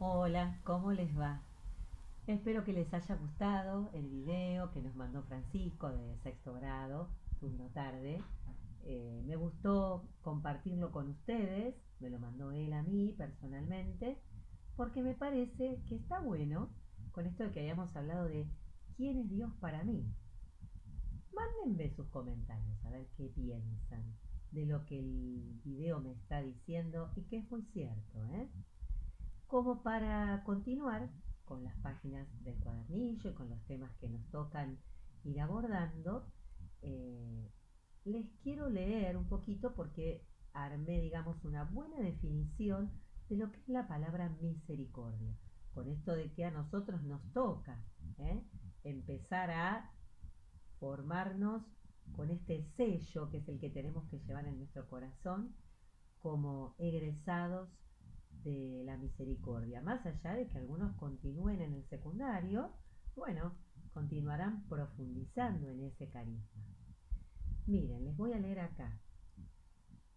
Hola, ¿cómo les va? Espero que les haya gustado el video que nos mandó Francisco de sexto grado, turno tarde. Me gustó compartirlo con ustedes, me lo mandó él a mí personalmente, porque me parece que está bueno con esto de que hayamos hablado de quién es Dios para mí. Mándenme sus comentarios a ver qué piensan de lo que el video me está diciendo y que es muy cierto, ¿eh? Como para continuar con las páginas del cuadernillo y con los temas que nos tocan ir abordando, eh, les quiero leer un poquito porque armé, digamos, una buena definición de lo que es la palabra misericordia. Con esto de que a nosotros nos toca ¿eh? empezar a formarnos con este sello que es el que tenemos que llevar en nuestro corazón como egresados de la misericordia. Más allá de que algunos continúen en el secundario, bueno, continuarán profundizando en ese carisma. Miren, les voy a leer acá.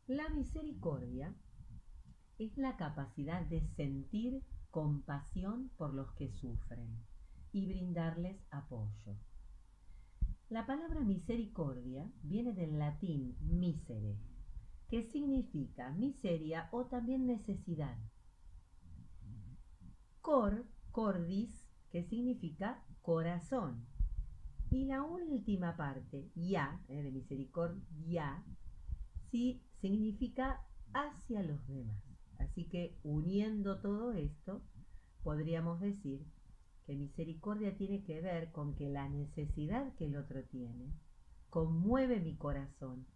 La misericordia es la capacidad de sentir compasión por los que sufren y brindarles apoyo. La palabra misericordia viene del latín misere, que significa miseria o también necesidad. Cordis, que significa corazón. Y la última parte, ya, de misericordia, sí significa hacia los demás. Así que uniendo todo esto, podríamos decir que misericordia tiene que ver con que la necesidad que el otro tiene conmueve mi corazón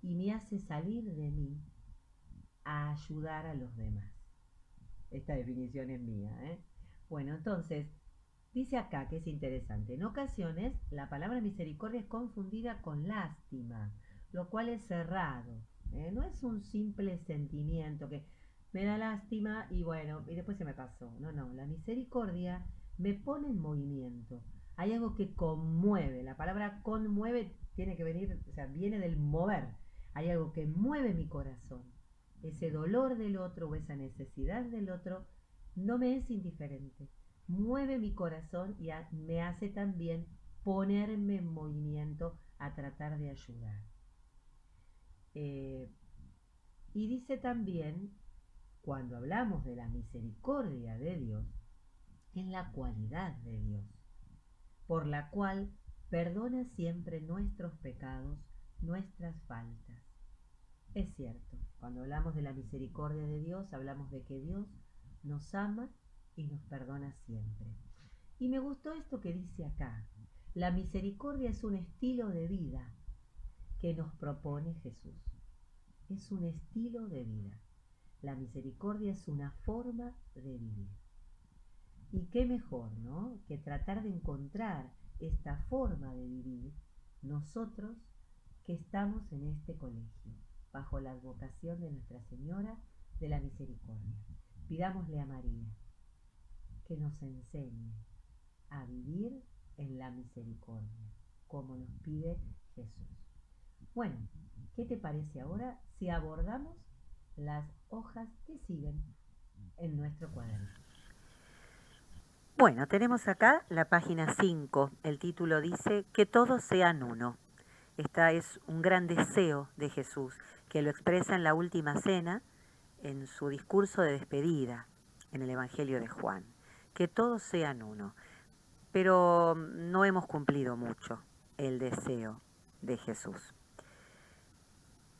y me hace salir de mí a ayudar a los demás. Esta definición es mía, ¿eh? Bueno, entonces, dice acá que es interesante. En ocasiones, la palabra misericordia es confundida con lástima, lo cual es cerrado. No es un simple sentimiento que me da lástima y bueno, y después se me pasó. No, no, la misericordia me pone en movimiento. Hay algo que conmueve. La palabra conmueve tiene que venir, o sea, viene del mover. Hay algo que mueve mi corazón. Ese dolor del otro o esa necesidad del otro no me es indiferente. Mueve mi corazón y me hace también ponerme en movimiento a tratar de ayudar. Eh, y dice también, cuando hablamos de la misericordia de Dios, es la cualidad de Dios, por la cual perdona siempre nuestros pecados, nuestras faltas. Es cierto, cuando hablamos de la misericordia de Dios, hablamos de que Dios nos ama y nos perdona siempre. Y me gustó esto que dice acá. La misericordia es un estilo de vida que nos propone Jesús. Es un estilo de vida. La misericordia es una forma de vivir. Y qué mejor, ¿no? Que tratar de encontrar esta forma de vivir nosotros que estamos en este colegio, bajo la advocación de Nuestra Señora de la Misericordia. Pidámosle a María que nos enseñe a vivir en la misericordia, como nos pide Jesús. Bueno, ¿qué te parece ahora si abordamos las hojas que siguen en nuestro cuaderno? Bueno, tenemos acá la página 5. El título dice que todos sean uno. Esta es un gran deseo de Jesús, que lo expresa en la última cena, en su discurso de despedida, en el Evangelio de Juan. Que todos sean uno. Pero no hemos cumplido mucho el deseo de Jesús.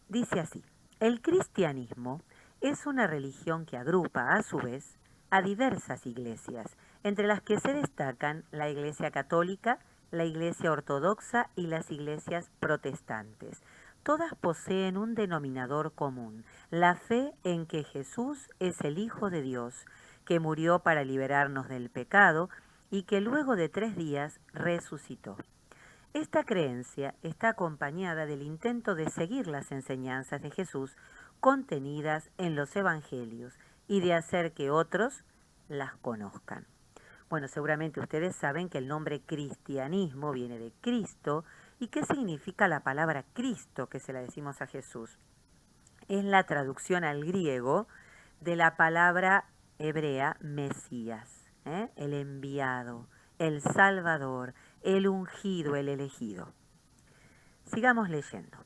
Dice así, el cristianismo es una religión que agrupa, a su vez, a diversas iglesias, entre las que se destacan la Iglesia Católica, la Iglesia Ortodoxa y las iglesias protestantes. Todas poseen un denominador común, la fe en que Jesús es el Hijo de Dios, que murió para liberarnos del pecado y que luego de 3 días resucitó. Esta creencia está acompañada del intento de seguir las enseñanzas de Jesús contenidas en los evangelios y de hacer que otros las conozcan. Bueno, seguramente ustedes saben que el nombre cristianismo viene de Cristo. ¿Y qué significa la palabra Cristo que se la decimos a Jesús? Es la traducción al griego de la palabra hebrea Mesías, el enviado, el Salvador, el ungido, el elegido. Sigamos leyendo.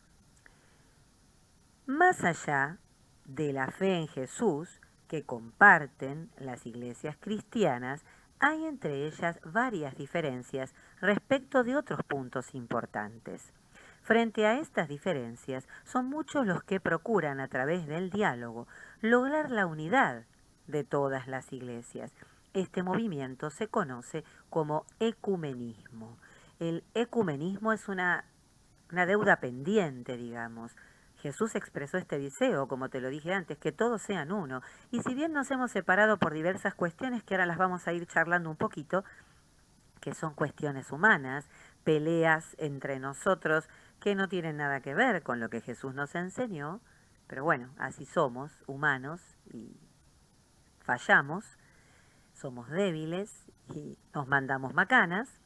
Más allá de la fe en Jesús que comparten las iglesias cristianas, hay entre ellas varias diferencias respecto de otros puntos importantes. Frente a estas diferencias, son muchos los que procuran a través del diálogo lograr la unidad de todas las iglesias. Este movimiento se conoce como ecumenismo. El ecumenismo es una deuda pendiente, digamos. Jesús expresó este deseo, como te lo dije antes, que todos sean uno. Y si bien nos hemos separado por diversas cuestiones, que ahora las vamos a ir charlando un poquito, que son cuestiones humanas, peleas entre nosotros que no tienen nada que ver con lo que Jesús nos enseñó, pero bueno, así somos, humanos, y fallamos, somos débiles y nos mandamos macanas.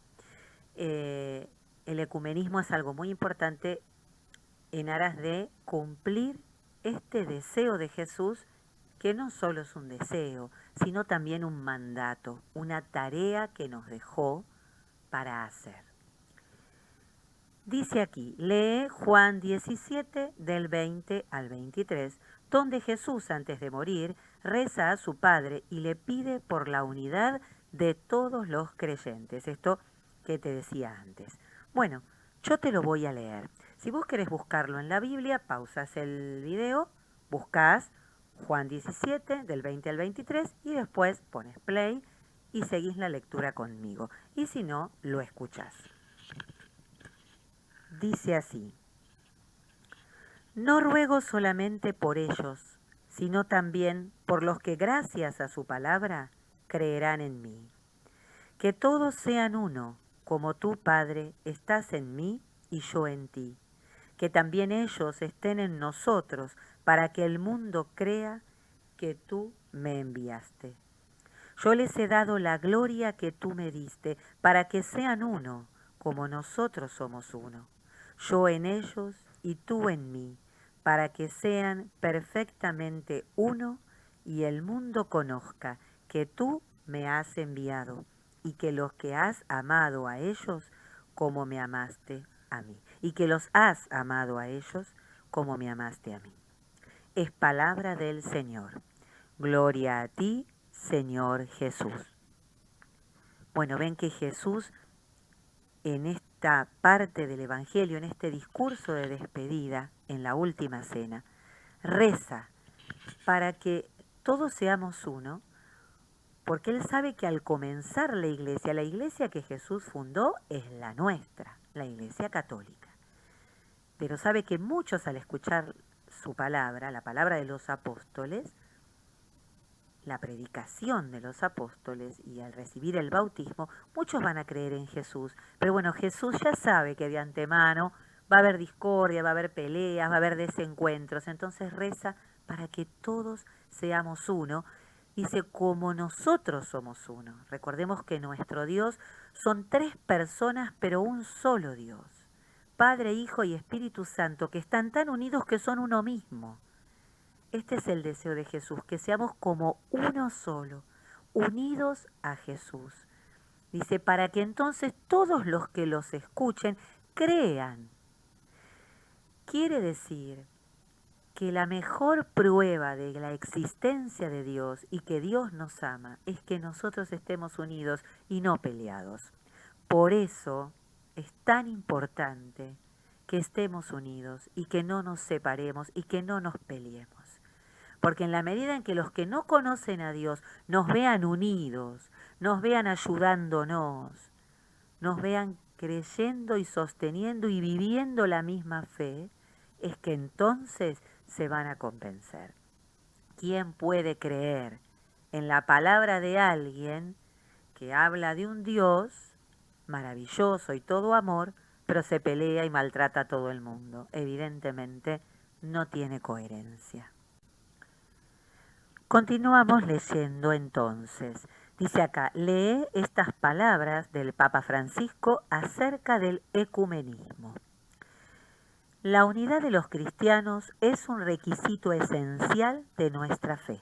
El ecumenismo es algo muy importante en aras de cumplir este deseo de Jesús, que no solo es un deseo, sino también un mandato, una tarea que nos dejó para hacer. Dice aquí, lee Juan 17 del 20 al 23, donde Jesús antes de morir reza a su Padre y le pide por la unidad de todos los creyentes. Esto que te decía antes. Bueno, yo te lo voy a leer. Si vos querés buscarlo en la Biblia, pausas el video, buscás Juan 17 del 20 al 23 y después pones play y seguís la lectura conmigo. Y si no, lo escuchás. Dice así: no ruego solamente por ellos, sino también por los que gracias a su palabra creerán en mí. Que todos sean uno, como tú, Padre, estás en mí y yo en ti. Que también ellos estén en nosotros, para que el mundo crea que tú me enviaste. Yo les he dado la gloria que tú me diste, para que sean uno, como nosotros somos uno. Yo en ellos y tú en mí, para que sean perfectamente uno y el mundo conozca que tú me has enviado y que los que has amado a ellos como me amaste a mí, y que los has amado a ellos como me amaste a mí. Es palabra del Señor. Gloria a ti, Señor Jesús. Bueno, ven que Jesús en esta parte del Evangelio, en este discurso de despedida, en la última cena, reza para que todos seamos uno, porque Él sabe que al comenzar la iglesia que Jesús fundó es la nuestra, la Iglesia Católica. Pero sabe que muchos al escuchar su palabra, la palabra de los apóstoles, la predicación de los apóstoles y al recibir el bautismo, muchos van a creer en Jesús. Pero bueno, Jesús ya sabe que de antemano va a haber discordia, va a haber peleas, va a haber desencuentros. Entonces reza para que todos seamos uno. Dice, como nosotros somos uno. Recordemos que nuestro Dios son tres personas, pero un solo Dios. Padre, Hijo y Espíritu Santo, que están tan unidos que son uno mismo. Este es el deseo de Jesús, que seamos como uno solo, unidos a Jesús. Dice, para que entonces todos los que los escuchen crean. Quiere decir que la mejor prueba de la existencia de Dios y que Dios nos ama es que nosotros estemos unidos y no peleados. Por eso es tan importante que estemos unidos y que no nos separemos y que no nos peleemos. Porque en la medida en que los que no conocen a Dios nos vean unidos, nos vean ayudándonos, nos vean creyendo y sosteniendo y viviendo la misma fe, es que entonces se van a convencer. ¿Quién puede creer en la palabra de alguien que habla de un Dios maravilloso y todo amor, pero se pelea y maltrata a todo el mundo? Evidentemente no tiene coherencia. Continuamos leyendo entonces. Dice acá, lee estas palabras del Papa Francisco acerca del ecumenismo. La unidad de los cristianos es un requisito esencial de nuestra fe.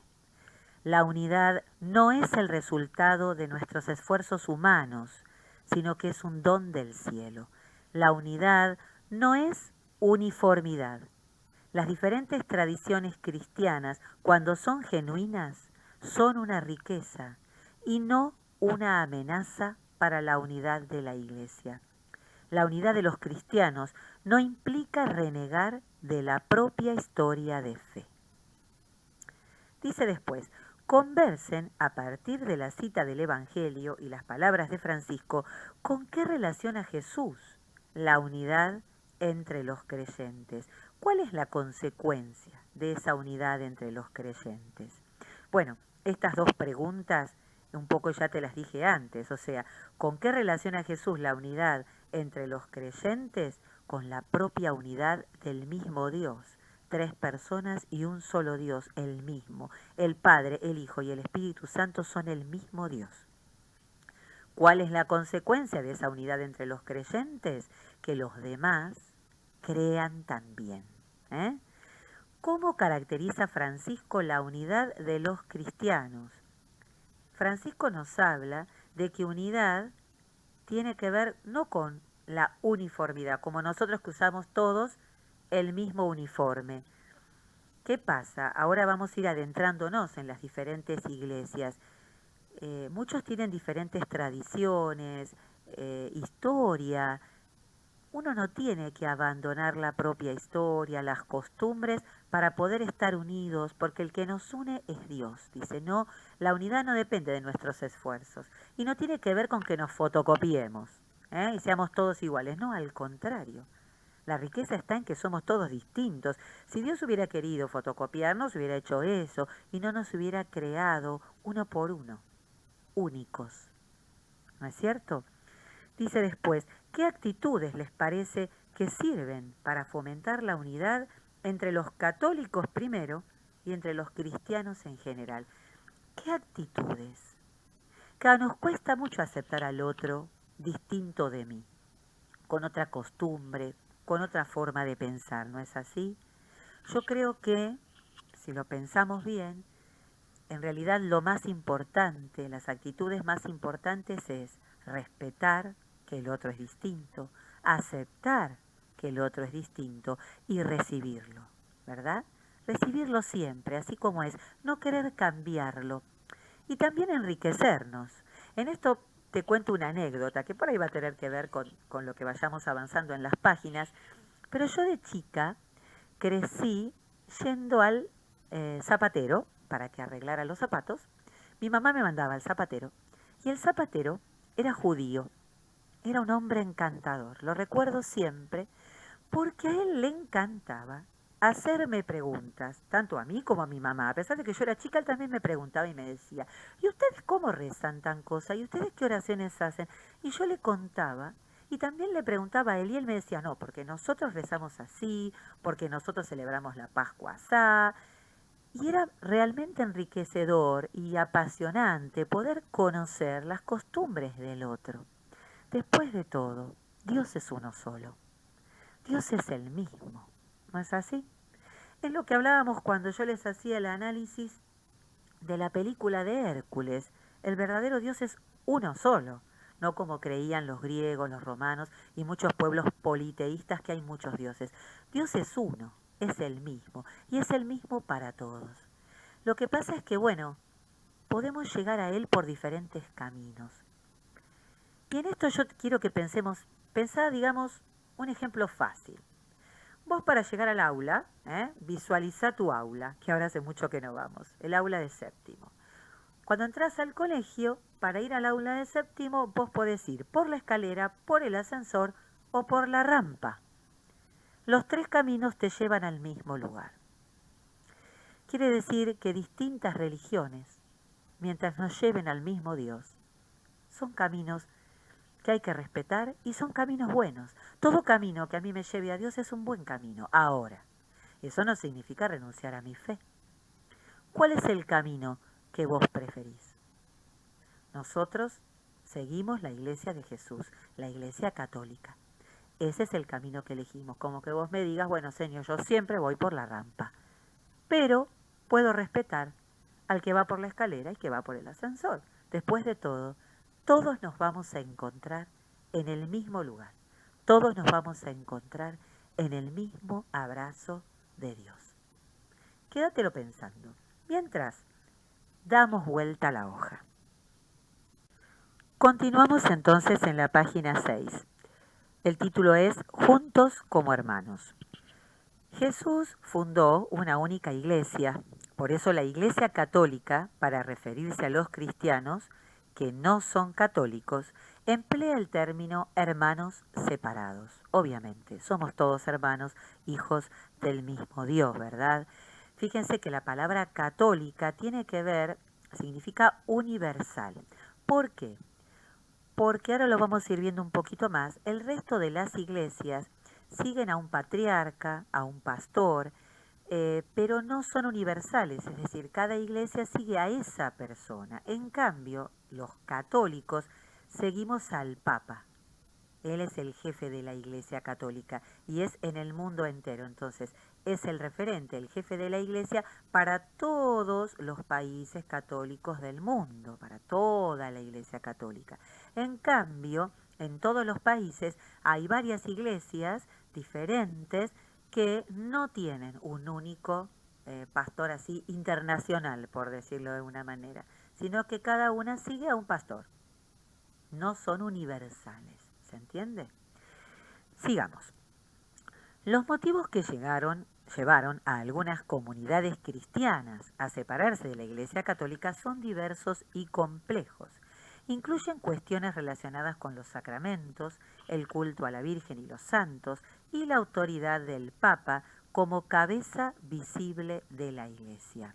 La unidad no es el resultado de nuestros esfuerzos humanos, sino que es un don del cielo. La unidad no es uniformidad. Las diferentes tradiciones cristianas, cuando son genuinas, son una riqueza y no una amenaza para la unidad de la Iglesia. La unidad de los cristianos no implica renegar de la propia historia de fe. Dice después, conversen a partir de la cita del Evangelio y las palabras de Francisco con qué relaciona Jesús la unidad entre los creyentes. ¿Cuál es la consecuencia de esa unidad entre los creyentes? Bueno, estas dos preguntas un poco ya te las dije antes, o sea, ¿con qué relaciona Jesús la unidad entre los creyentes? Con la propia unidad del mismo Dios. 3 personas y un solo Dios, el mismo. El Padre, el Hijo y el Espíritu Santo son el mismo Dios. ¿Cuál es la consecuencia de esa unidad entre los creyentes? Que los demás crean también. ¿Cómo caracteriza Francisco la unidad de los cristianos? Francisco nos habla de que unidad tiene que ver no con la uniformidad, como nosotros que usamos todos el mismo uniforme. ¿Qué pasa? Ahora vamos a ir adentrándonos en las diferentes iglesias. Muchos tienen diferentes tradiciones, historia. Uno no tiene que abandonar la propia historia, las costumbres, para poder estar unidos, porque el que nos une es Dios. Dice, no, la unidad no depende de nuestros esfuerzos y no tiene que ver con que nos fotocopiemos y seamos todos iguales. No, al contrario. La riqueza está en que somos todos distintos. Si Dios hubiera querido fotocopiarnos, hubiera hecho eso y no nos hubiera creado uno por uno, únicos. ¿No es cierto? Dice después, ¿qué actitudes les parece que sirven para fomentar la unidad entre los católicos primero y entre los cristianos en general? ¿Qué actitudes? Que nos cuesta mucho aceptar al otro distinto de mí, con otra costumbre, con otra forma de pensar, ¿no es así? Yo creo que, si lo pensamos bien, en realidad lo más importante, las actitudes más importantes es respetar que el otro es distinto, aceptar que el otro es distinto y recibirlo, ¿verdad? Recibirlo siempre, así como es, no querer cambiarlo y también enriquecernos. En esto te cuento una anécdota que por ahí va a tener que ver con lo que vayamos avanzando en las páginas, pero yo de chica crecí yendo al zapatero para que arreglara los zapatos. Mi mamá me mandaba al zapatero y el zapatero era judío, era un hombre encantador, lo recuerdo siempre porque a él le encantaba hacerme preguntas, tanto a mí como a mi mamá. A pesar de que yo era chica, él también me preguntaba y me decía, ¿y ustedes cómo rezan tan cosa? ¿Y ustedes qué oraciones hacen? Y yo le contaba y también le preguntaba a él y él me decía, no, porque nosotros rezamos así, porque nosotros celebramos la Pascua así. Y era realmente enriquecedor y apasionante poder conocer las costumbres del otro. Después de todo, Dios es uno solo. Dios es el mismo. ¿No es así? Es lo que hablábamos cuando yo les hacía el análisis de la película de Hércules. El verdadero Dios es uno solo, no como creían los griegos, los romanos y muchos pueblos politeístas que hay muchos dioses. Dios es uno, es el mismo, y es el mismo para todos. Lo que pasa es que, bueno, podemos llegar a Él por diferentes caminos. Y en esto yo quiero que pensá, digamos, un ejemplo fácil. Vos para llegar al aula, visualizá tu aula, que ahora hace mucho que no vamos, el aula de séptimo. Cuando entras al colegio, para ir al aula de séptimo, vos podés ir por la escalera, por el ascensor o por la rampa. Los 3 caminos te llevan al mismo lugar. Quiere decir que distintas religiones, mientras nos lleven al mismo Dios, son caminos que hay que respetar y son caminos buenos. Todo camino que a mí me lleve a Dios es un buen camino. Ahora, eso no significa renunciar a mi fe. ¿Cuál es el camino que vos preferís? Nosotros seguimos la iglesia de Jesús, la iglesia católica. Ese es el camino que elegimos. Como que vos me digas, bueno, Señor, yo siempre voy por la rampa. Pero puedo respetar al que va por la escalera y que va por el ascensor. Después de todo, todos nos vamos a encontrar en el mismo lugar. Todos nos vamos a encontrar en el mismo abrazo de Dios. Quédatelo pensando, mientras damos vuelta a la hoja. Continuamos entonces en la página 6. El título es Juntos como hermanos. Jesús fundó una única iglesia, por eso la Iglesia Católica, para referirse a los cristianos que no son católicos, emplea el término hermanos separados. Obviamente, somos todos hermanos, hijos del mismo Dios, ¿verdad? Fíjense que la palabra católica tiene que ver, significa universal. ¿Por qué? Porque ahora lo vamos a ir viendo un poquito más. El resto de las iglesias siguen a un patriarca, a un pastor, pero no son universales, es decir, cada iglesia sigue a esa persona. En cambio, los católicos seguimos al Papa. Él es el jefe de la Iglesia Católica y es en el mundo entero. Entonces, es el referente, el jefe de la Iglesia para todos los países católicos del mundo, para toda la Iglesia Católica. En cambio, en todos los países hay varias iglesias diferentes que no tienen un único pastor así internacional, por decirlo de una manera, sino que cada una sigue a un pastor. No son universales. ¿Se entiende? Sigamos. Los motivos que llevaron a algunas comunidades cristianas a separarse de la Iglesia Católica son diversos y complejos. Incluyen cuestiones relacionadas con los sacramentos, el culto a la Virgen y los santos y la autoridad del Papa como cabeza visible de la Iglesia.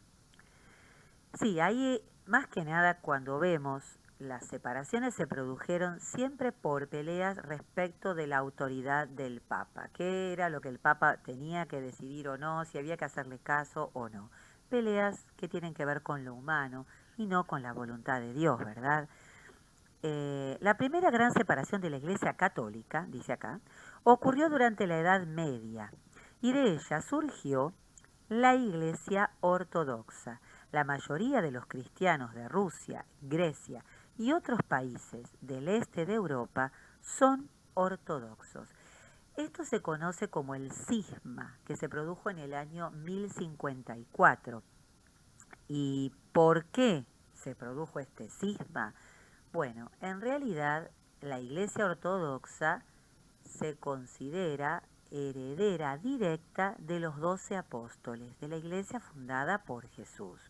Sí, ahí más que nada cuando vemos las separaciones se produjeron siempre por peleas respecto de la autoridad del Papa. ¿Qué era lo que el Papa tenía que decidir o no? Si había que hacerle caso o no. Peleas que tienen que ver con lo humano y no con la voluntad de Dios, ¿verdad? La primera gran separación de la Iglesia Católica, dice acá, ocurrió durante la Edad Media y de ella surgió la Iglesia Ortodoxa. La mayoría de los cristianos de Rusia, Grecia y otros países del este de Europa son ortodoxos. Esto se conoce como el cisma, que se produjo en el año 1054. ¿Y por qué se produjo este cisma? Bueno, en realidad la Iglesia Ortodoxa se considera heredera directa de los 12 apóstoles, de la Iglesia fundada por Jesús.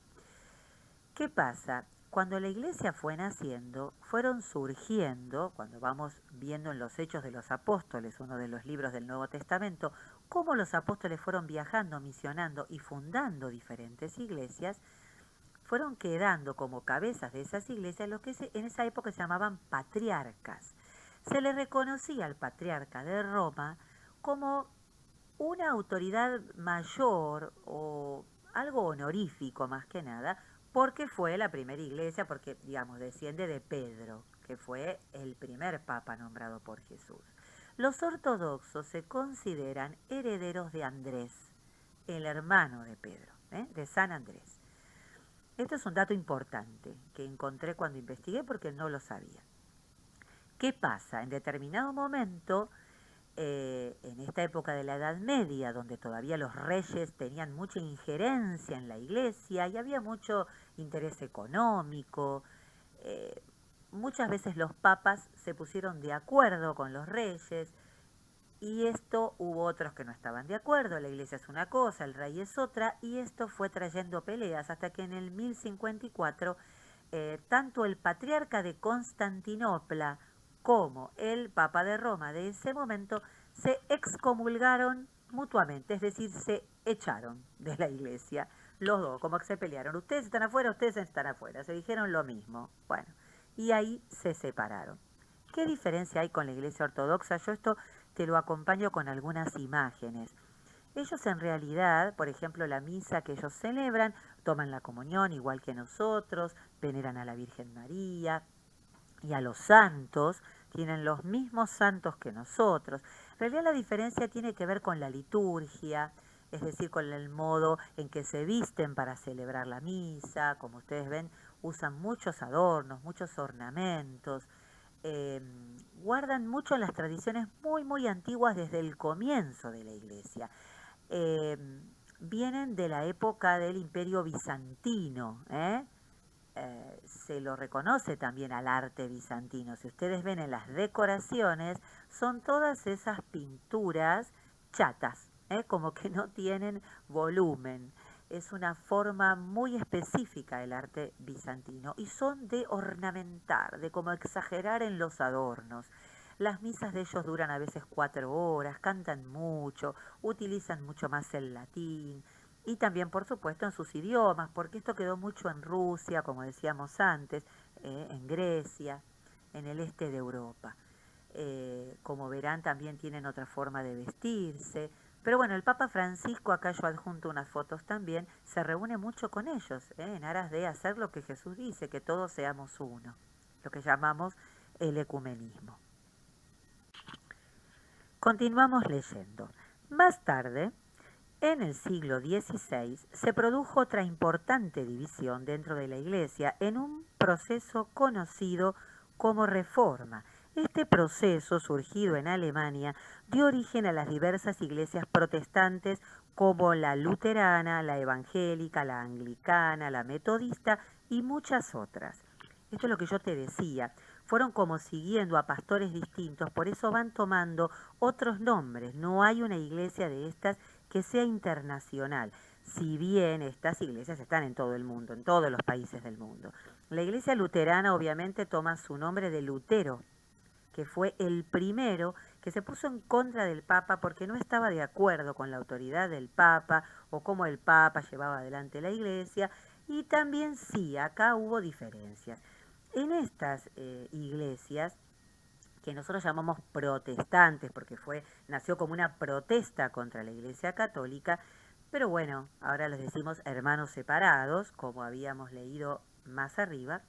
¿Qué pasa? Cuando la Iglesia fue naciendo, fueron surgiendo, cuando vamos viendo en los Hechos de los Apóstoles, uno de los libros del Nuevo Testamento, cómo los apóstoles fueron viajando, misionando y fundando diferentes iglesias, fueron quedando como cabezas de esas iglesias lo que en esa época se llamaban patriarcas. Se le reconocía al patriarca de Roma como una autoridad mayor o algo honorífico más que nada, porque fue la primera iglesia, porque digamos desciende de Pedro, que fue el primer papa nombrado por Jesús. Los ortodoxos se consideran herederos de Andrés, el hermano de Pedro, de San Andrés. Esto es un dato importante que encontré cuando investigué porque no lo sabía. ¿Qué pasa? En determinado momento, en esta época de la Edad Media, donde todavía los reyes tenían mucha injerencia en la iglesia y había mucho interés económico, muchas veces los papas se pusieron de acuerdo con los reyes y esto hubo otros que no estaban de acuerdo, la iglesia es una cosa, el rey es otra, y esto fue trayendo peleas hasta que en el 1054 tanto el patriarca de Constantinopla como el Papa de Roma de ese momento se excomulgaron mutuamente, es decir, se echaron de la iglesia, los dos, como que se pelearon, ustedes están afuera, ustedes están afuera, se dijeron lo mismo, bueno, y ahí se separaron. ¿Qué diferencia hay con la iglesia ortodoxa? Yo esto te lo acompaño con algunas imágenes. Ellos en realidad, por ejemplo, la misa que ellos celebran, toman la comunión igual que nosotros, veneran a la Virgen María y a los santos, tienen los mismos santos que nosotros. En realidad la diferencia tiene que ver con la liturgia, es decir, con el modo en que se visten para celebrar la misa. Como ustedes ven, usan muchos adornos, muchos ornamentos, guardan mucho las tradiciones muy, muy antiguas desde el comienzo de la iglesia. Eh, Vienen de la época del Imperio Bizantino, se lo reconoce también al arte bizantino. Si ustedes ven en las decoraciones, son todas esas pinturas chatas, como que no tienen volumen. Es una forma muy específica del arte bizantino y son de ornamentar, de como exagerar en los adornos. Las misas de ellos duran a veces 4 horas, cantan mucho, utilizan mucho más el latín y también, por supuesto, en sus idiomas, porque esto quedó mucho en Rusia, como decíamos antes, en Grecia, en el este de Europa. Como verán, también tienen otra forma de vestirse. Pero bueno, el Papa Francisco, acá yo adjunto unas fotos también, se reúne mucho con ellos, en aras de hacer lo que Jesús dice, que todos seamos uno, lo que llamamos el ecumenismo. Continuamos leyendo. Más tarde, en el siglo XVI, se produjo otra importante división dentro de la Iglesia en un proceso conocido como Reforma. Este proceso, surgido en Alemania, dio origen a las diversas iglesias protestantes como la luterana, la evangélica, la anglicana, la metodista y muchas otras. Esto es lo que yo te decía. Fueron como siguiendo a pastores distintos, por eso van tomando otros nombres. No hay una iglesia de estas que sea internacional, si bien estas iglesias están en todo el mundo, en todos los países del mundo. La iglesia luterana obviamente toma su nombre de Lutero, que fue el primero que se puso en contra del Papa porque no estaba de acuerdo con la autoridad del Papa o cómo el Papa llevaba adelante la iglesia. Y también sí, acá hubo diferencias. En estas iglesias, que nosotros llamamos protestantes, porque nació como una protesta contra la Iglesia Católica, pero bueno, ahora les decimos hermanos separados, como habíamos leído más arriba.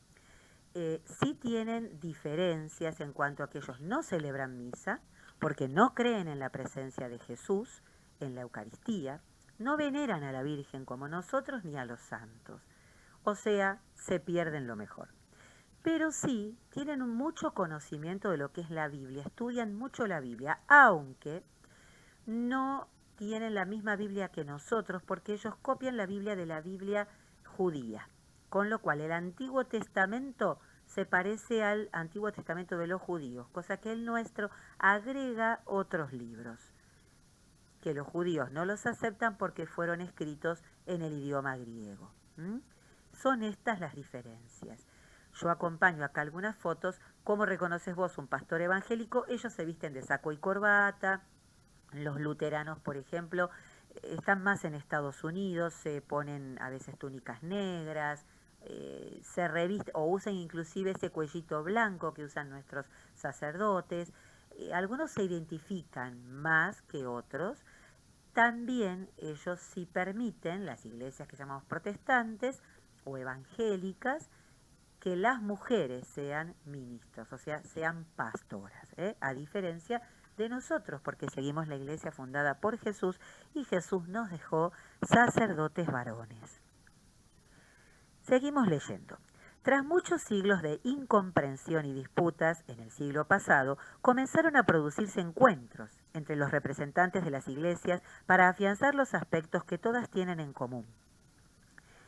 Sí tienen diferencias en cuanto a que ellos no celebran misa, porque no creen en la presencia de Jesús en la Eucaristía, no veneran a la Virgen como nosotros ni a los santos, o sea, se pierden lo mejor. Pero sí tienen mucho conocimiento de lo que es la Biblia, estudian mucho la Biblia, aunque no tienen la misma Biblia que nosotros, porque ellos copian la Biblia de la Biblia judía, con lo cual el Antiguo Testamento se parece al Antiguo Testamento de los judíos, cosa que el nuestro agrega otros libros, que los judíos no los aceptan porque fueron escritos en el idioma griego. Son estas las diferencias. Yo acompaño acá algunas fotos. ¿Cómo reconoces vos un pastor evangélico? Ellos se visten de saco y corbata. Los luteranos, por ejemplo, están más en Estados Unidos, se ponen a veces túnicas negras, se revisten o usan inclusive ese cuellito blanco que usan nuestros sacerdotes. Algunos se identifican más que otros. También ellos sí permiten, las iglesias que llamamos protestantes o evangélicas, que las mujeres sean ministros, o sea, sean pastoras, a diferencia de nosotros, porque seguimos la iglesia fundada por Jesús y Jesús nos dejó sacerdotes varones. Seguimos leyendo. Tras muchos siglos de incomprensión y disputas, en el siglo pasado comenzaron a producirse encuentros entre los representantes de las iglesias para afianzar los aspectos que todas tienen en común.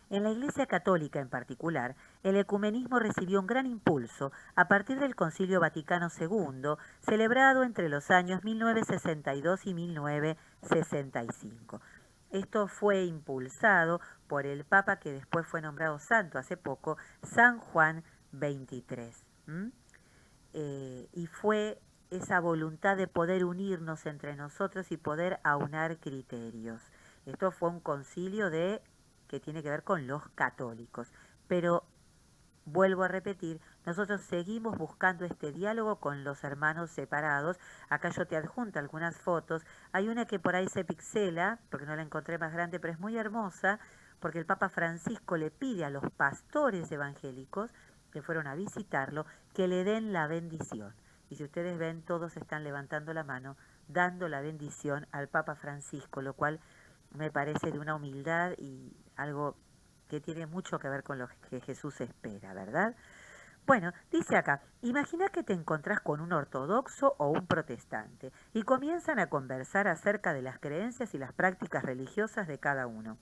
En la Iglesia Católica en particular, el ecumenismo recibió un gran impulso a partir del Concilio Vaticano II, celebrado entre los años 1962 y 1965. Esto fue impulsado por el Papa que después fue nombrado santo hace poco, San Juan XXIII. Y fue esa voluntad de poder unirnos entre nosotros y poder aunar criterios. Esto fue un concilio que tiene que ver con los católicos. Pero, vuelvo a repetir, nosotros seguimos buscando este diálogo con los hermanos separados. Acá yo te adjunto algunas fotos. Hay una que por ahí se pixela, porque no la encontré más grande, pero es muy hermosa, porque el Papa Francisco le pide a los pastores evangélicos que fueron a visitarlo, que le den la bendición. Y si ustedes ven, todos están levantando la mano, dando la bendición al Papa Francisco, lo cual me parece de una humildad y algo que tiene mucho que ver con lo que Jesús espera, ¿verdad? Bueno, dice acá, imagina que te encontrás con un ortodoxo o un protestante y comienzan a conversar acerca de las creencias y las prácticas religiosas de cada uno.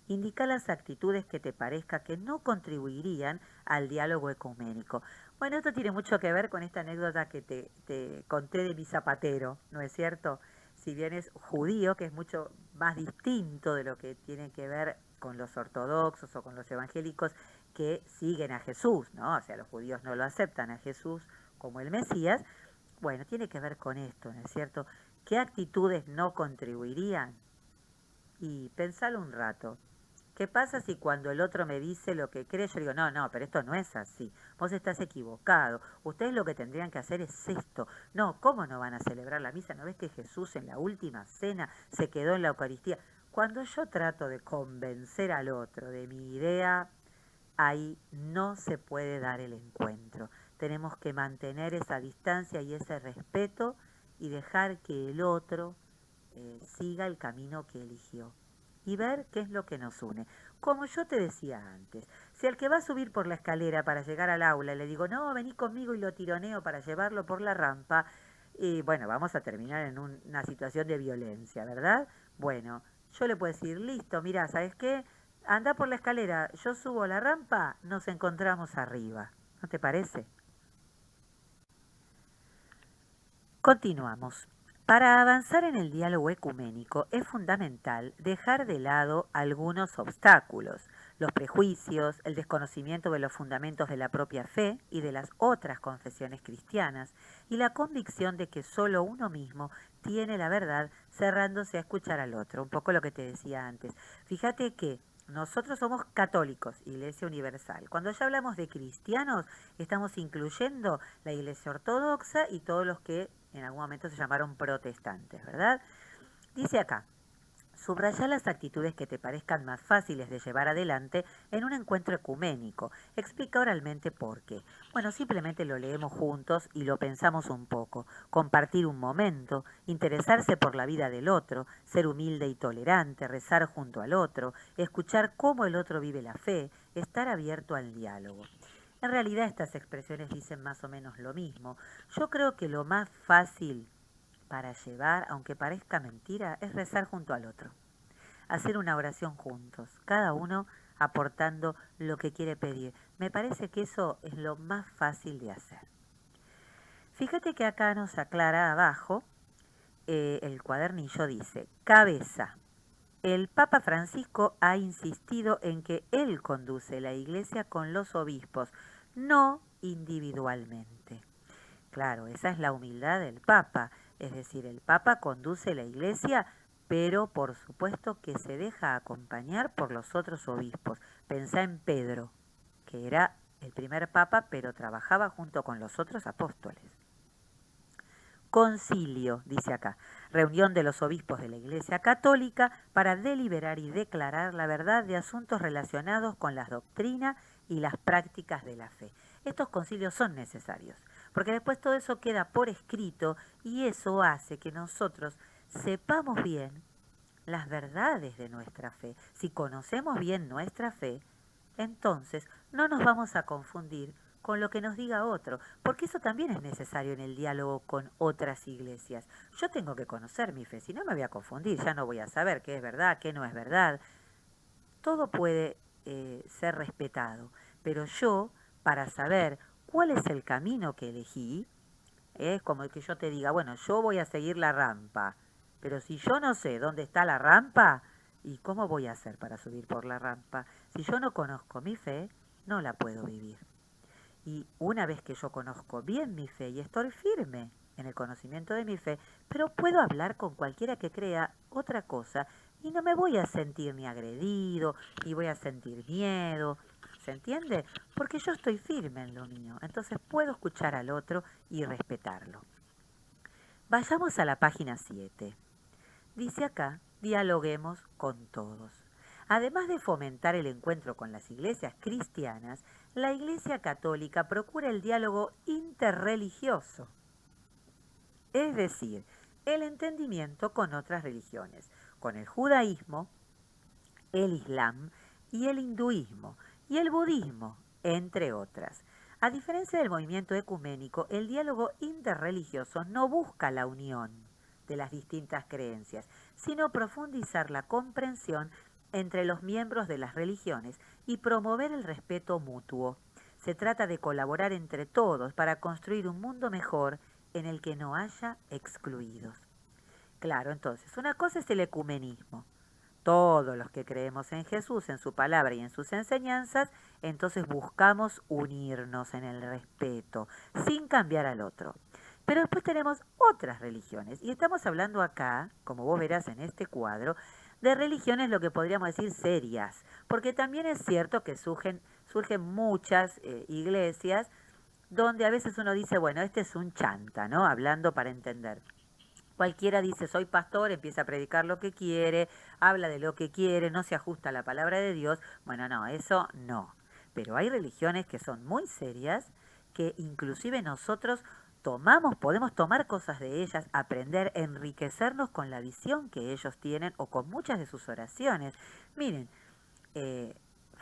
Indica las actitudes que te parezca que no contribuirían al diálogo ecuménico. Bueno, esto tiene mucho que ver con esta anécdota que te conté de mi zapatero, ¿no es cierto? Si bien es judío, que es mucho más distinto de lo que tiene que ver con los ortodoxos o con los evangélicos que siguen a Jesús, ¿no? O sea, los judíos no lo aceptan a Jesús como el Mesías. Bueno, tiene que ver con esto, ¿no es cierto? ¿Qué actitudes no contribuirían? Y pensalo un rato. ¿Qué pasa si cuando el otro me dice lo que cree, yo digo, no, no, pero esto no es así, vos estás equivocado, ustedes lo que tendrían que hacer es esto? No, ¿cómo no van a celebrar la misa? ¿No ves que Jesús en la última cena se quedó en la Eucaristía? Cuando yo trato de convencer al otro de mi idea, ahí no se puede dar el encuentro. Tenemos que mantener esa distancia y ese respeto y dejar que el otro siga el camino que eligió y ver qué es lo que nos une. Como yo te decía antes, si al que va a subir por la escalera para llegar al aula le digo, no, vení conmigo y lo tironeo para llevarlo por la rampa, y bueno, vamos a terminar en una situación de violencia, ¿verdad? Bueno, yo le puedo decir, listo, mira, ¿sabes qué? Anda por la escalera, yo subo la rampa, nos encontramos arriba. ¿No te parece? Continuamos. Para avanzar en el diálogo ecuménico es fundamental dejar de lado algunos obstáculos, los prejuicios, el desconocimiento de los fundamentos de la propia fe y de las otras confesiones cristianas, y la convicción de que solo uno mismo tiene la verdad, cerrándose a escuchar al otro. Un poco lo que te decía antes. Fíjate que nosotros somos católicos, Iglesia Universal. Cuando ya hablamos de cristianos, estamos incluyendo la Iglesia Ortodoxa y todos los que en algún momento se llamaron protestantes, ¿verdad? Dice acá, subraya las actitudes que te parezcan más fáciles de llevar adelante en un encuentro ecuménico. Explica oralmente por qué. Bueno, simplemente lo leemos juntos y lo pensamos un poco. Compartir un momento, interesarse por la vida del otro, ser humilde y tolerante, rezar junto al otro, escuchar cómo el otro vive la fe, estar abierto al diálogo. En realidad estas expresiones dicen más o menos lo mismo. Yo creo que lo más fácil para llevar, aunque parezca mentira, es rezar junto al otro. Hacer una oración juntos, cada uno aportando lo que quiere pedir. Me parece que eso es lo más fácil de hacer. Fíjate que acá nos aclara abajo, el cuadernillo dice, cabeza. El Papa Francisco ha insistido en que él conduce la iglesia con los obispos, no individualmente. Claro, esa es la humildad del Papa, es decir, el Papa conduce la iglesia, pero por supuesto que se deja acompañar por los otros obispos. Pensá en Pedro, que era el primer Papa, pero trabajaba junto con los otros apóstoles. Concilio, dice acá, reunión de los obispos de la Iglesia Católica para deliberar y declarar la verdad de asuntos relacionados con la doctrina y las prácticas de la fe. Estos concilios son necesarios, porque después todo eso queda por escrito y eso hace que nosotros sepamos bien las verdades de nuestra fe. Si conocemos bien nuestra fe, entonces no nos vamos a confundir con lo que nos diga otro, porque eso también es necesario en el diálogo con otras iglesias. Yo tengo que conocer mi fe, si no me voy a confundir, ya no voy a saber qué es verdad, qué no es verdad. Todo puede ser respetado, pero yo, para saber cuál es el camino que elegí, es como que yo te diga, bueno, yo voy a seguir la rampa, pero si yo no sé dónde está la rampa, ¿y cómo voy a hacer para subir por la rampa? Si yo no conozco mi fe, no la puedo vivir. Y una vez que yo conozco bien mi fe y estoy firme en el conocimiento de mi fe, pero puedo hablar con cualquiera que crea otra cosa y no me voy a sentir ni agredido, ni voy a sentir miedo, ¿se entiende? Porque yo estoy firme en lo mío, entonces puedo escuchar al otro y respetarlo. Vayamos a la página 7. Dice acá, dialoguemos con todos. Además de fomentar el encuentro con las iglesias cristianas, la Iglesia Católica procura el diálogo interreligioso, es decir, el entendimiento con otras religiones, con el judaísmo, el islam y el hinduismo y el budismo, entre otras. A diferencia del movimiento ecuménico, el diálogo interreligioso no busca la unión de las distintas creencias, sino profundizar la comprensión entre los miembros de las religiones y promover el respeto mutuo. Se trata de colaborar entre todos para construir un mundo mejor en el que no haya excluidos. Claro, entonces, una cosa es el ecumenismo. Todos los que creemos en Jesús, en su palabra y en sus enseñanzas, entonces buscamos unirnos en el respeto, sin cambiar al otro. Pero después tenemos otras religiones, y estamos hablando acá, como vos verás en este cuadro, de religiones lo que podríamos decir serias, porque también es cierto que surgen muchas iglesias donde a veces uno dice, bueno, este es un chanta, ¿no? Hablando para entender. Cualquiera dice, soy pastor, empieza a predicar lo que quiere, habla de lo que quiere, no se ajusta a la palabra de Dios. Bueno, no, eso no. Pero hay religiones que son muy serias, que inclusive nosotros podemos tomar cosas de ellas, aprender, enriquecernos con la visión que ellos tienen o con muchas de sus oraciones. Miren,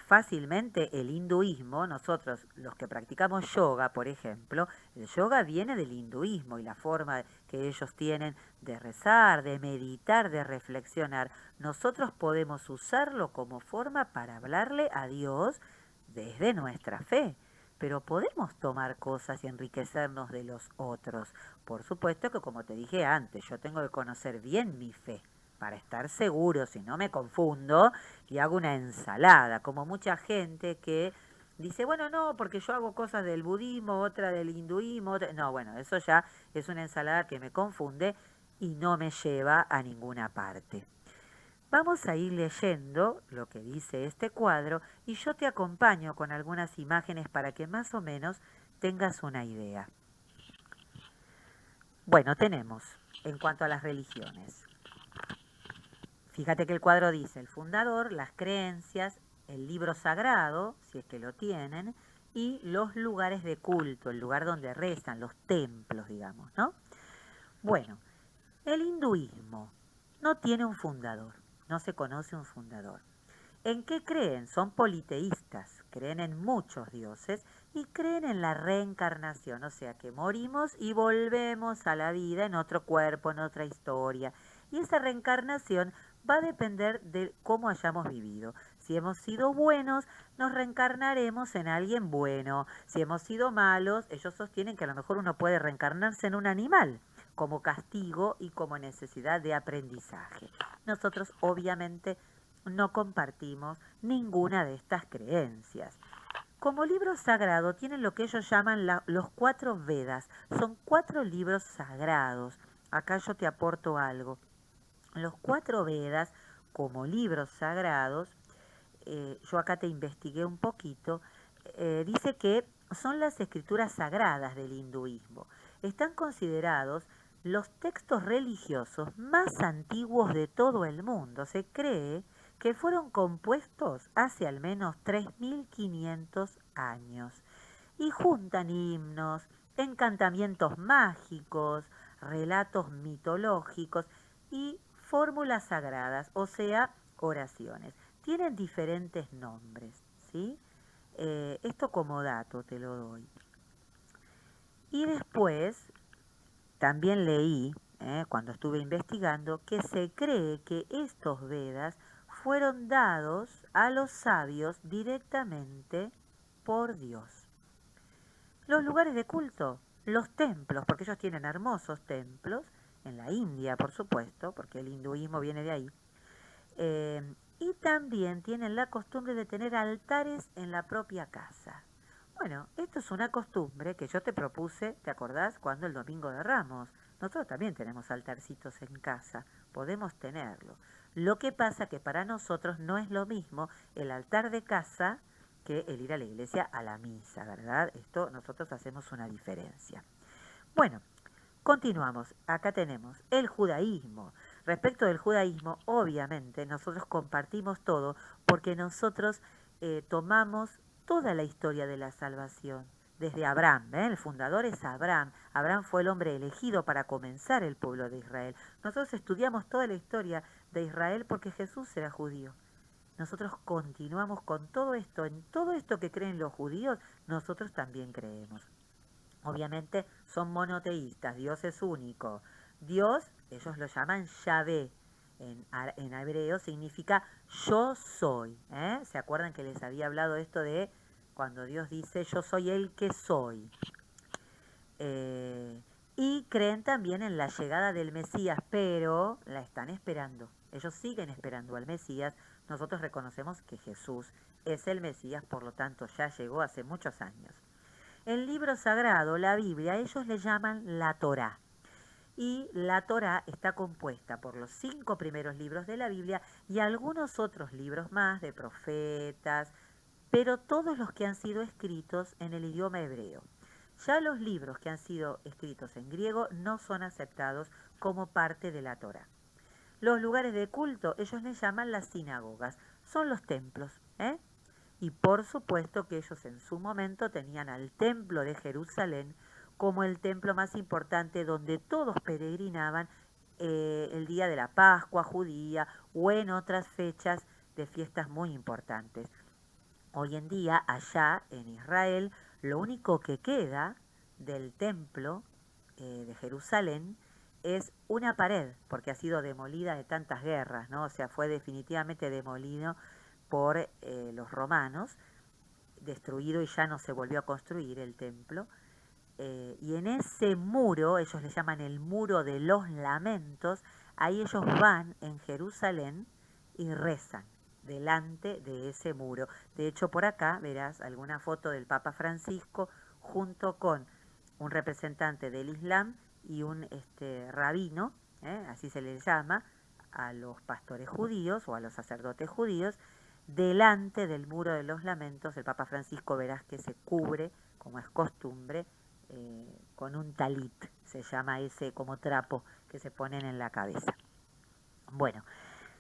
fácilmente el hinduismo, nosotros los que practicamos yoga, por ejemplo, el yoga viene del hinduismo y la forma que ellos tienen de rezar, de meditar, de reflexionar. Nosotros podemos usarlo como forma para hablarle a Dios desde nuestra fe, pero podemos tomar cosas y enriquecernos de los otros. Por supuesto que, como te dije antes, yo tengo que conocer bien mi fe para estar seguro, si no me confundo y hago una ensalada, como mucha gente que dice, bueno, no, porque yo hago cosas del budismo, otra del hinduismo, no, bueno, eso ya es una ensalada que me confunde y no me lleva a ninguna parte. Vamos a ir leyendo lo que dice este cuadro y yo te acompaño con algunas imágenes para que más o menos tengas una idea. Bueno, tenemos, en cuanto a las religiones, fíjate que el cuadro dice el fundador, las creencias, el libro sagrado, si es que lo tienen, y los lugares de culto, el lugar donde rezan, los templos, digamos, ¿no? Bueno, el hinduismo no tiene un fundador, no se conoce un fundador. ¿En qué creen? Son politeístas, creen en muchos dioses y creen en la reencarnación, o sea que morimos y volvemos a la vida en otro cuerpo, en otra historia. Y esa reencarnación va a depender de cómo hayamos vivido. Si hemos sido buenos, nos reencarnaremos en alguien bueno. Si hemos sido malos, ellos sostienen que a lo mejor uno puede reencarnarse en un animal, como castigo y como necesidad de aprendizaje. Nosotros obviamente no compartimos ninguna de estas creencias. Como libro sagrado tienen lo que ellos llaman los 4 Vedas. Son 4 libros sagrados. Acá yo te aporto algo. Los 4 Vedas, como libros sagrados, yo acá te investigué un poquito, dice que son las escrituras sagradas del hinduismo. Están considerados los textos religiosos más antiguos de todo el mundo. Se cree que fueron compuestos hace al menos 3.500 años y juntan himnos, encantamientos mágicos, relatos mitológicos y fórmulas sagradas, o sea, oraciones. Tienen diferentes nombres, ¿sí? Esto como dato te lo doy. Y después también leí, cuando estuve investigando, que se cree que estos Vedas fueron dados a los sabios directamente por Dios. Los lugares de culto, los templos, porque ellos tienen hermosos templos, en la India, por supuesto, porque el hinduismo viene de ahí, y también tienen la costumbre de tener altares en la propia casa. Bueno, esto es una costumbre que yo te propuse, ¿te acordás? Cuando el Domingo de Ramos. Nosotros también tenemos altarcitos en casa, podemos tenerlo. Lo que pasa que para nosotros no es lo mismo el altar de casa que el ir a la iglesia a la misa, ¿verdad? Esto nosotros hacemos una diferencia. Bueno, continuamos. Acá tenemos el judaísmo. Respecto del judaísmo, obviamente nosotros compartimos todo porque nosotros tomamos toda la historia de la salvación desde Abraham, el fundador es Abraham. Abraham fue el hombre elegido para comenzar el pueblo de Israel. Nosotros estudiamos toda la historia de Israel porque Jesús era judío. Nosotros continuamos con todo esto, en todo esto que creen los judíos, nosotros también creemos. Obviamente son monoteístas, Dios es único. Dios, ellos lo llaman Yahvé, en hebreo significa yo soy. ¿Se acuerdan que les había hablado esto de cuando Dios dice yo soy el que soy? Y creen también en la llegada del Mesías, pero la están esperando. Ellos siguen esperando al Mesías. Nosotros reconocemos que Jesús es el Mesías, por lo tanto ya llegó hace muchos años. El libro sagrado, la Biblia, ellos le llaman la Torá. Y la Torá está compuesta por los 5 primeros libros de la Biblia y algunos otros libros más de profetas, pero todos los que han sido escritos en el idioma hebreo. Ya los libros que han sido escritos en griego no son aceptados como parte de la Torá. Los lugares de culto, ellos les llaman las sinagogas, son los templos, Y por supuesto que ellos en su momento tenían al templo de Jerusalén como el templo más importante donde todos peregrinaban el día de la Pascua judía o en otras fechas de fiestas muy importantes. Hoy en día, allá en Israel, lo único que queda del templo de Jerusalén es una pared, porque ha sido demolida de tantas guerras, ¿no? O sea, fue definitivamente demolido por los romanos, destruido y ya no se volvió a construir el templo. Y en ese muro, ellos le llaman el muro de los lamentos, ahí ellos van en Jerusalén y rezan delante de ese muro. De hecho, por acá verás alguna foto del Papa Francisco junto con un representante del Islam y un rabino, así se les llama a los pastores judíos o a los sacerdotes judíos, delante del muro de los lamentos. El Papa Francisco verás que se cubre, como es costumbre, con un talit, se llama ese como trapo que se ponen en la cabeza. Bueno,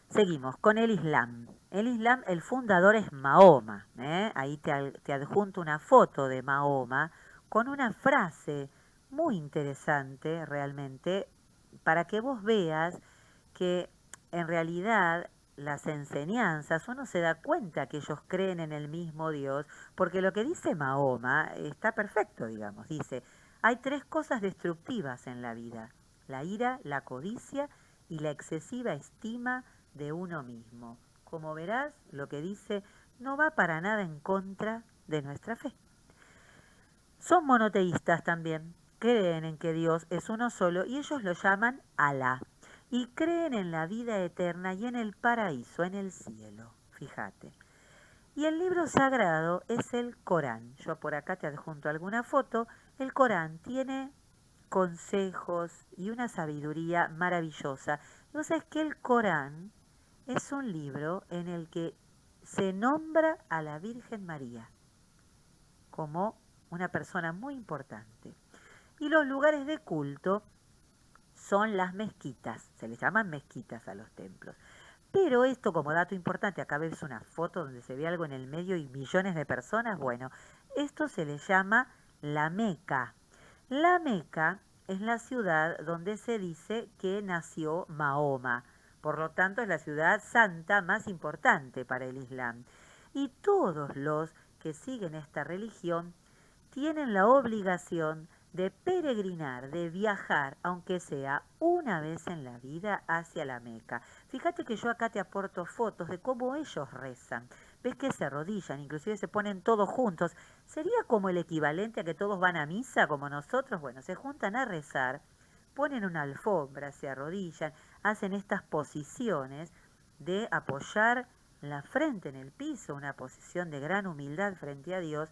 seguimos con el Islam. El Islam, el fundador es Mahoma. Ahí te adjunto una foto de Mahoma con una frase muy interesante realmente para que vos veas que en realidad las enseñanzas, uno se da cuenta que ellos creen en el mismo Dios, porque lo que dice Mahoma está perfecto, digamos. Dice, hay 3 cosas destructivas en la vida: la ira, la codicia y la excesiva estima de uno mismo. Como verás, lo que dice no va para nada en contra de nuestra fe. Son monoteístas también, creen en que Dios es uno solo y ellos lo llaman Alá. Y creen en la vida eterna y en el paraíso, en el cielo, fíjate. Y el libro sagrado es el Corán. Yo por acá te adjunto alguna foto. El Corán tiene consejos y una sabiduría maravillosa. ¿No sabes que el Corán es un libro en el que se nombra a la Virgen María como una persona muy importante? Y los lugares de culto son las mezquitas, se les llaman mezquitas a los templos. Pero esto, como dato importante, acá ves una foto donde se ve algo en el medio y millones de personas. Bueno, esto se le llama la Meca. La Meca es la ciudad donde se dice que nació Mahoma. Por lo tanto, es la ciudad santa más importante para el Islam. Y todos los que siguen esta religión tienen la obligación de peregrinar, de viajar, aunque sea una vez en la vida, hacia la Meca. Fíjate que yo acá te aporto fotos de cómo ellos rezan. Ves que se arrodillan, inclusive se ponen todos juntos. ¿Sería como el equivalente a que todos van a misa como nosotros? Bueno, se juntan a rezar, ponen una alfombra, se arrodillan, hacen estas posiciones de apoyar la frente en el piso, una posición de gran humildad frente a Dios.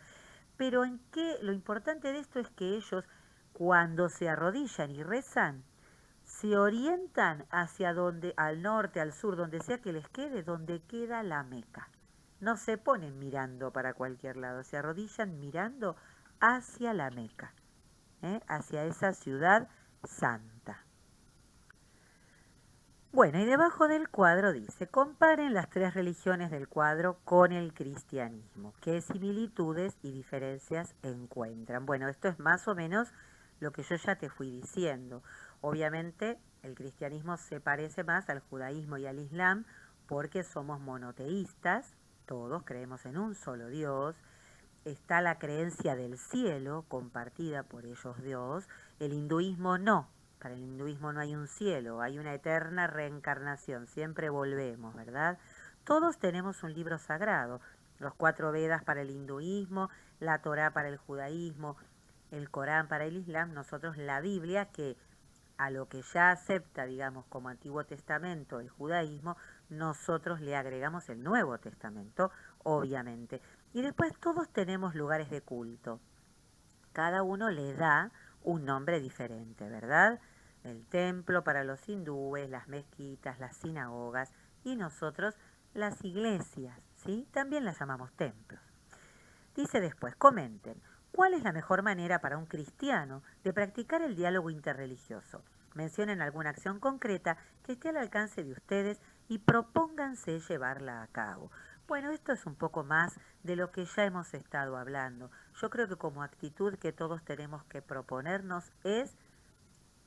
Pero en qué lo importante de esto es que ellos, cuando se arrodillan y rezan, se orientan hacia donde, al norte, al sur, donde sea que les quede, donde queda la Meca. No se ponen mirando para cualquier lado, se arrodillan mirando hacia la Meca, hacia esa ciudad santa. Bueno, y debajo del cuadro dice, comparen las tres religiones del cuadro con el cristianismo. ¿Qué similitudes y diferencias encuentran? Bueno, esto es más o menos lo que yo ya te fui diciendo. Obviamente, el cristianismo se parece más al judaísmo y al islam porque somos monoteístas, todos creemos en un solo Dios. Está la creencia del cielo, compartida por ellos Dios. El hinduismo no. Para el hinduismo no hay un cielo, hay una eterna reencarnación, siempre volvemos, ¿verdad? Todos tenemos un libro sagrado, los 4 Vedas para el hinduismo, la Torá para el judaísmo, el Corán para el islam, nosotros la Biblia, que a lo que ya acepta, digamos, como Antiguo Testamento el judaísmo, nosotros le agregamos el Nuevo Testamento, obviamente. Y después todos tenemos lugares de culto. Cada uno le da un nombre diferente, ¿verdad? El templo para los hindúes, las mezquitas, las sinagogas y nosotros las iglesias, ¿sí? También las llamamos templos. Dice después, comenten, ¿cuál es la mejor manera para un cristiano de practicar el diálogo interreligioso? Mencionen alguna acción concreta que esté al alcance de ustedes y propónganse llevarla a cabo. Bueno, esto es un poco más de lo que ya hemos estado hablando. Yo creo que como actitud que todos tenemos que proponernos es,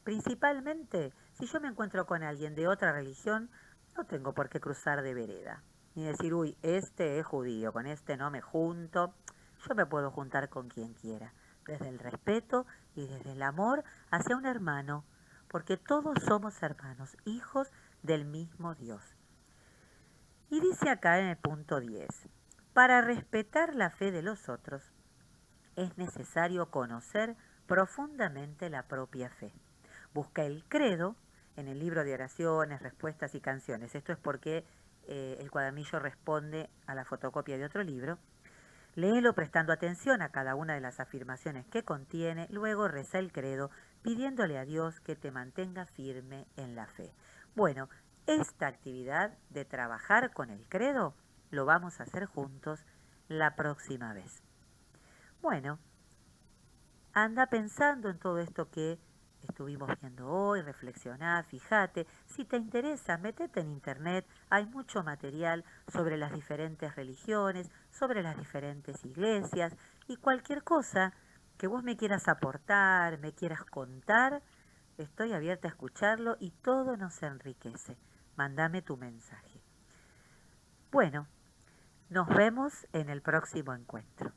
principalmente, si yo me encuentro con alguien de otra religión, no tengo por qué cruzar de vereda. Ni decir, uy, este es judío, con este no me junto. Yo me puedo juntar con quien quiera, desde el respeto y desde el amor hacia un hermano, porque todos somos hermanos, hijos del mismo Dios. Y dice acá en el punto 10, para respetar la fe de los otros es necesario conocer profundamente la propia fe. Busca el credo en el libro de oraciones, respuestas y canciones. Esto es porque el cuadernillo responde a la fotocopia de otro libro. Léelo prestando atención a cada una de las afirmaciones que contiene, luego reza el credo pidiéndole a Dios que te mantenga firme en la fe. Bueno, esta actividad de trabajar con el credo lo vamos a hacer juntos la próxima vez. Bueno, anda pensando en todo esto que estuvimos viendo hoy, reflexioná, fíjate. Si te interesa, metete en internet, hay mucho material sobre las diferentes religiones, sobre las diferentes iglesias y cualquier cosa que vos me quieras aportar, me quieras contar, estoy abierta a escucharlo y todo nos enriquece. Mándame tu mensaje. Bueno, nos vemos en el próximo encuentro.